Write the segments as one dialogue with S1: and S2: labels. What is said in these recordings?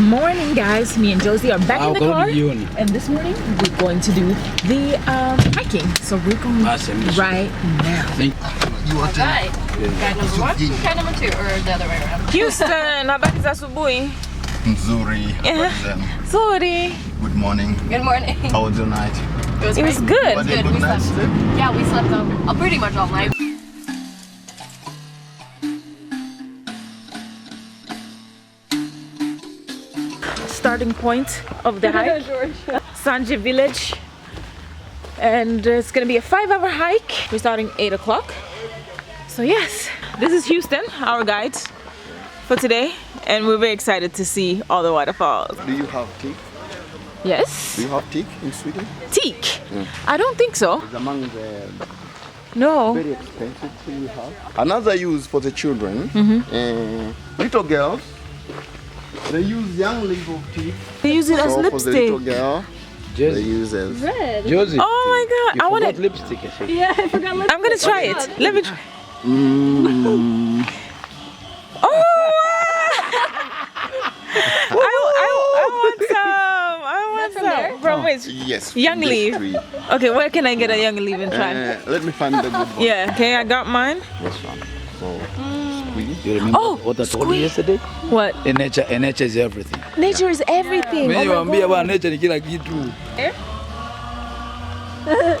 S1: morning, guys. Me and Josie are back in the car, and this morning we're going to do the hiking. So we're going right now.
S2: Alright. Guide number 1, guide number 2, or the other way around.
S1: Houston, habari za asubuhi.
S3: Nzuri.
S1: Sorry.
S3: Good morning.
S2: Good morning.
S3: How was your night?
S2: It was
S1: good.
S2: Good. We slept. Yeah, we slept pretty much all night.
S1: Starting point of the hike, Sanje village, and it's gonna be a 5-hour hike. We're starting 8 o'clock. So yes, this is Houston, our guide for today, and we're very excited to see all the waterfalls.
S3: Do you have teak?
S1: Yes.
S3: Do you have teak in Sweden?
S1: Teak? I don't think so.
S3: It's among the very expensive thing we have. Another use for the children, little girls. They use young leaf of teak.
S1: They use it as lipstick.
S3: For the little girl, they use it as
S2: red.
S4: Josie.
S1: Oh my god, I want it.
S4: Lipstick.
S2: Yeah, I forgot lipstick.
S1: I'm gonna try it. Let me try. Oh! I want some. I want some. From which?
S3: yes.
S1: Young leaf.
S3: Tree.
S1: Okay, where can I get a young leaf and try?
S3: Let me find the good one.
S1: Yeah. Okay, I got mine.
S3: This one. So, squeeze.
S4: You remember what I told you
S1: squeeze.
S4: yesterday?
S1: What?
S4: In nature is everything.
S1: Nature is everything.
S4: Mimi
S1: Oh, my
S4: waambia
S1: God.
S4: bwana nature ni kila kitu.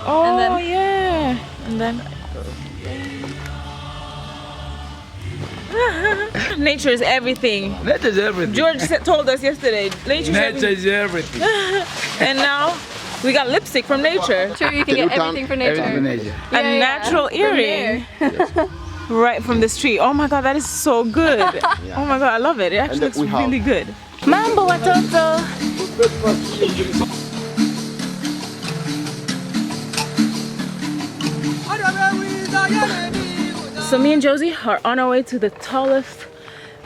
S1: Oh
S2: And then-
S1: yeah. And then nature is everything.
S4: Nature is everything.
S1: George told us yesterday.
S4: Nature is everything.
S1: And now we got lipstick from nature.
S2: Sure, you can get everything for nature.
S4: Everything nature.
S1: A natural earring. Right from this tree. Oh my god, that is so good. Oh my god, I love it. It actually looks really good. Mambo watoto. So me and Josie are on our way to the tallest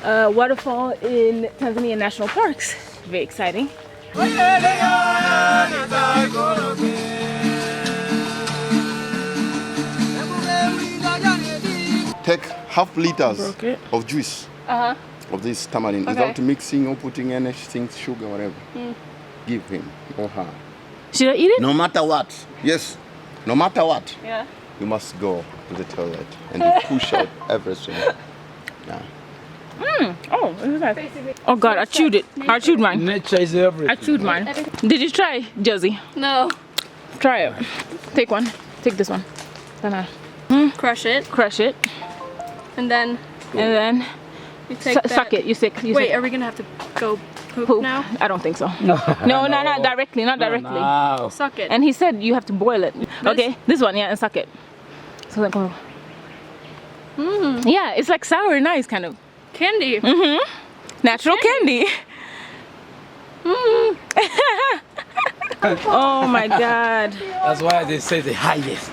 S1: waterfall in Tanzania National Parks. Very exciting.
S3: Take half liters of juice of this tamarind without mixing or putting anything, sugar, whatever. Give him or her.
S1: Should I eat it?
S3: No matter what. Yes. No matter what.
S1: Yeah.
S3: You must go to the toilet and you push out everything. Yeah.
S1: Oh, look at that. Oh god, I chewed it. I chewed mine.
S4: Nature is everything.
S1: I chewed mine. Did you try, Josie?
S2: No.
S1: Try it. Take one. Take this one.
S2: Crush it.
S1: Crush it.
S2: And then
S1: And then
S2: you take that.
S1: suck it. You sick.
S2: Wait, are we gonna have to go poop now?
S1: I don't think so. No, not directly. Not directly.
S4: No.
S2: Suck it.
S1: And he said you have to boil it. Okay, this one, yeah, and suck it. So then go. Yeah, it's like sour and nice, kind of.
S2: Candy.
S1: Natural candy. Oh my god.
S4: That's why they say the highest.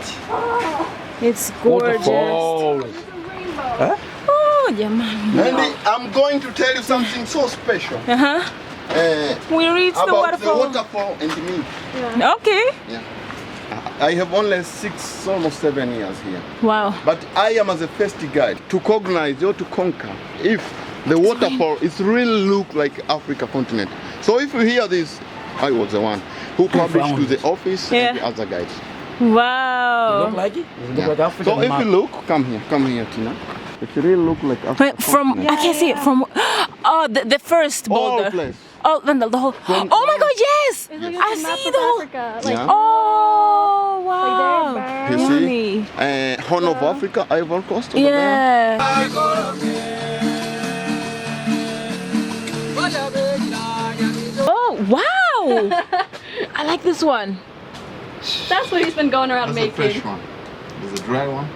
S1: It's gorgeous.
S4: Waterfall.
S1: Oh, yeah, man.
S3: Mandy, I'm going to tell you something so special.
S1: We reached the
S3: About
S1: waterfall.
S3: the waterfall and me.
S1: Okay.
S3: Yeah. I have only 6, almost 7 years here.
S1: Wow.
S3: But I am as a first guide to cognize or to conquer if the waterfall is really look like Africa continent. So if you hear this, I was the one who published to the office and the other guides.
S1: Wow.
S4: Look like it? Look like African
S3: So if
S4: map.
S3: you look, come here, Tina. If you really look like Africa
S1: Wait, from
S3: continent.
S1: I can't see it from. Oh, the first boulder.
S3: All place.
S1: Oh, then the whole. Oh my God! Yes, I see the whole.
S3: Yeah.
S1: Oh wow!
S3: You
S1: Really?
S3: see? Horn of Africa, Ivory Coast. Over there.
S1: Yeah. Oh wow! I like this one.
S2: That's what he's been going around
S3: That's the
S2: making.
S3: fresh one. There's a dry one.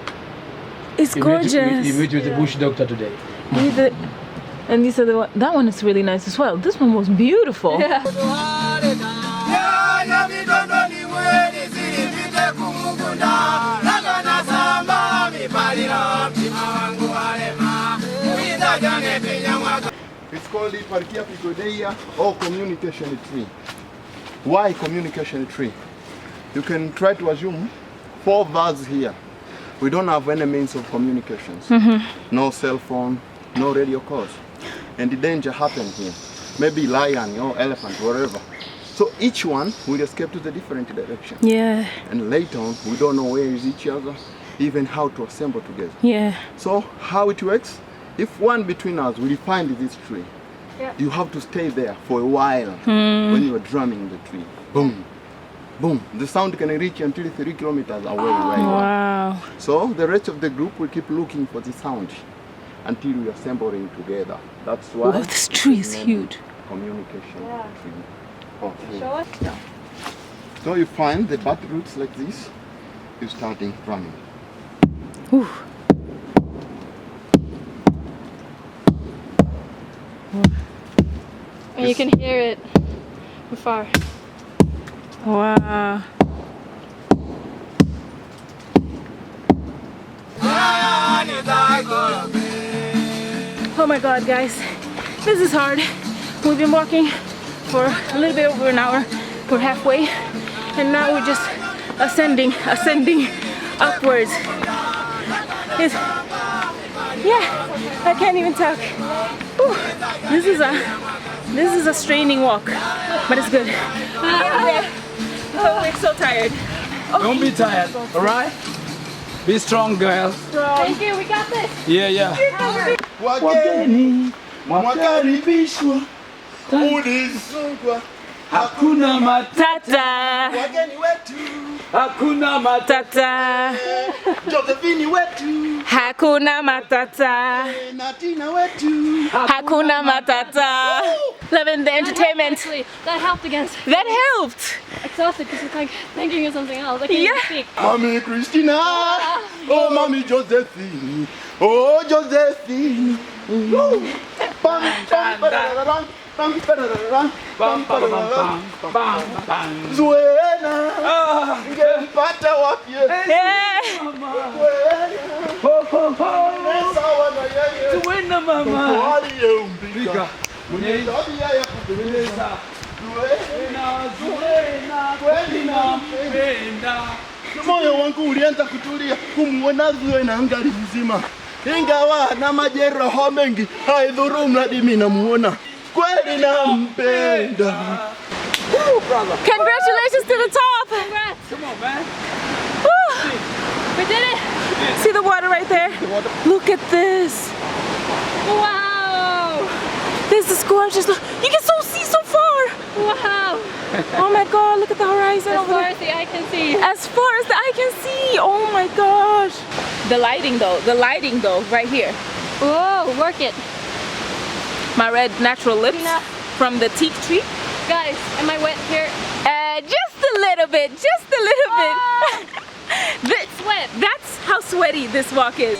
S1: It's
S4: You
S1: gorgeous.
S4: meet with the bush doctor today.
S1: And these are the one. That one is really nice as well. This one was beautiful.
S2: Yeah.
S3: It's called the Parkia Picodeia or communication tree. Why communication tree? You can try to assume 4 bars here. We don't have any means of communications. No cell phone, no radio calls. And the danger happened here. maybe lion or elephant, whatever. So each one will escape to the different direction.
S1: Yeah.
S3: And later on, we don't know where is each other, even how to assemble together.
S1: Yeah.
S3: So how it works, if one between us will find this tree, you have to stay there for a while when you are drumming the tree. Boom, boom. The sound can reach until 3 kilometers away where you are.
S1: Wow.
S3: So the rest of the group will keep looking for the sound until we are assembling together. That's why.
S1: Oh, this tree is huge.
S3: Communication tree. Okay.
S2: Show us?
S3: Yeah. So you find the butt roots like this, you're starting drumming.
S1: Ooh.
S2: And you can hear it from far.
S1: Wow. Oh my god, guys, this is hard. We've been walking for a little bit over an hour. We're halfway, and now we're just ascending upwards. Yeah, I can't even talk. Whew. This is a straining walk, but it's good. Oh, we're so tired.
S4: Don't be tired, alright? Be strong, girl.
S2: Thank you, we got this.
S4: Yeah.
S3: Wageni mwakaribishwa Udzungwa,
S4: Hakuna
S1: Tata,
S3: wageni wetu,
S4: Hakuna
S1: tata,
S3: Josephine wetu,
S1: hakuna matata,
S3: Natina wetu.
S1: hakuna matata. Loving the entertainment.
S2: Actually, that helped against
S1: That helped.
S2: exhausted because it's like thinking of something else. I can't
S1: Yeah.
S2: even speak.
S3: Mommy Christina, oh Mommy Josephine, oh Josephine. Woo. Bam, bam, ba-da-da-da, bam, ba-da-da-da, bam, ba-da-da-da. Zuena, ngempata wapi?
S1: Yeah.
S3: Sawa na yeye.
S4: Zuena, mama.
S3: Hali yeumbika.
S4: Mwenye
S3: Tabia ya kupendeza. Moyo wangu ulianza kutulia kumuona Zuena angali mzima, ingawa na majeraha mengi, haidhuru mradi mimi namuona kweli nampenda.
S1: Congratulations to the top.
S2: Congrats.
S4: Come on, man.
S1: Woo.
S2: We did it.
S1: See the water right there? Look at this.
S2: Wow.
S1: This is gorgeous. Look, you can see so far.
S2: Wow.
S1: Oh my god, look at the horizon
S2: As
S1: over
S2: far
S1: there.
S2: as the eye can see.
S1: As far as the eye can see. Oh my gosh. The lighting though, right here.
S2: Whoa, work it.
S1: My red natural lips
S2: Tina.
S1: from the teak tree.
S2: Guys, am I wet here?
S1: Just a little bit, just a little bit.
S2: Sweat.
S1: That's how sweaty this walk is.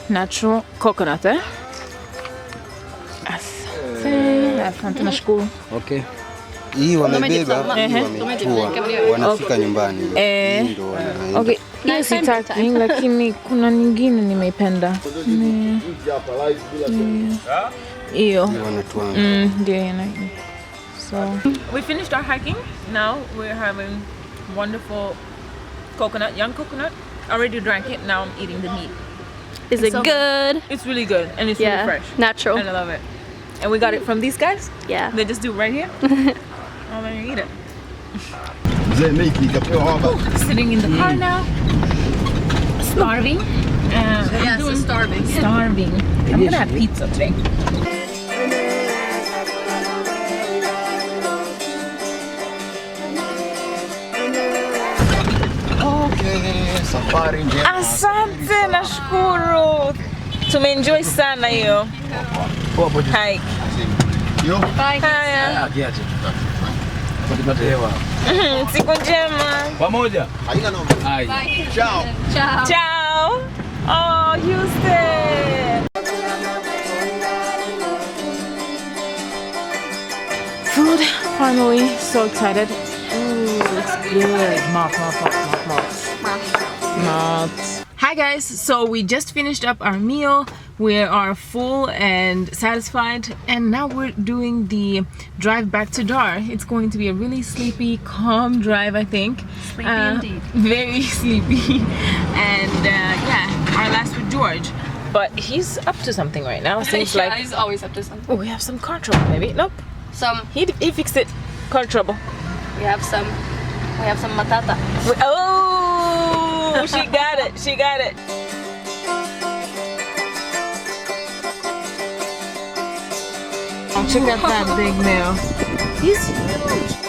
S1: Natural coconut, eh? Asante, nashukuru.
S5: Okay. Hii wamebeba, hii wametua, wanafika nyumbani. Hii ndo wanaenda.
S1: Okay, hiyo sitaki, lakini kuna nyingine nimeipenda. Hiyo.
S5: Wanatuanga.
S1: Ndio ina. So, we finished our hiking. Now we're having wonderful coconut, young coconut. I already drank it. Now I'm eating the meat.
S2: Is it
S1: so
S2: good?
S1: It's really good and it's
S2: Yeah,
S1: really fresh.
S2: natural.
S1: And I love it. And we got it from these guys.
S2: Yeah.
S1: They just do it right here. Oh, then you eat it. Sitting in the car now. Starving.
S2: Yes,
S1: doing-
S2: starving.
S1: Starving. I'm gonna have pizza today.
S3: Okay, safari njema.
S1: Asante, nashukuru. Tumeenjoy sana hiyo hike. Haya.
S4: Akiache. Tupate hewa.
S1: Siku njema.
S4: Pamoja.
S3: Haina noma.
S4: Hai.
S3: Ciao.
S2: Ciao.
S1: Ciao. Oh, Houston. Food, finally. So excited. Ooh, it's good. Moths. Hi guys, so we just finished up our meal. We are full and satisfied, and now we're doing the drive back to Dar. It's going to be a really sleepy, calm drive, I think.
S2: Sleepy indeed.
S1: Very sleepy. And yeah, our last with George. But he's up to something right now. Seems
S2: Yeah,
S1: like,
S2: he's always up to something.
S1: oh, we have some car trouble maybe. Nope,
S2: Some,
S1: he fixed it. Car trouble.
S2: we have some matata.
S1: Oh, she got it. She got it. Oh, check out that big male. He's huge.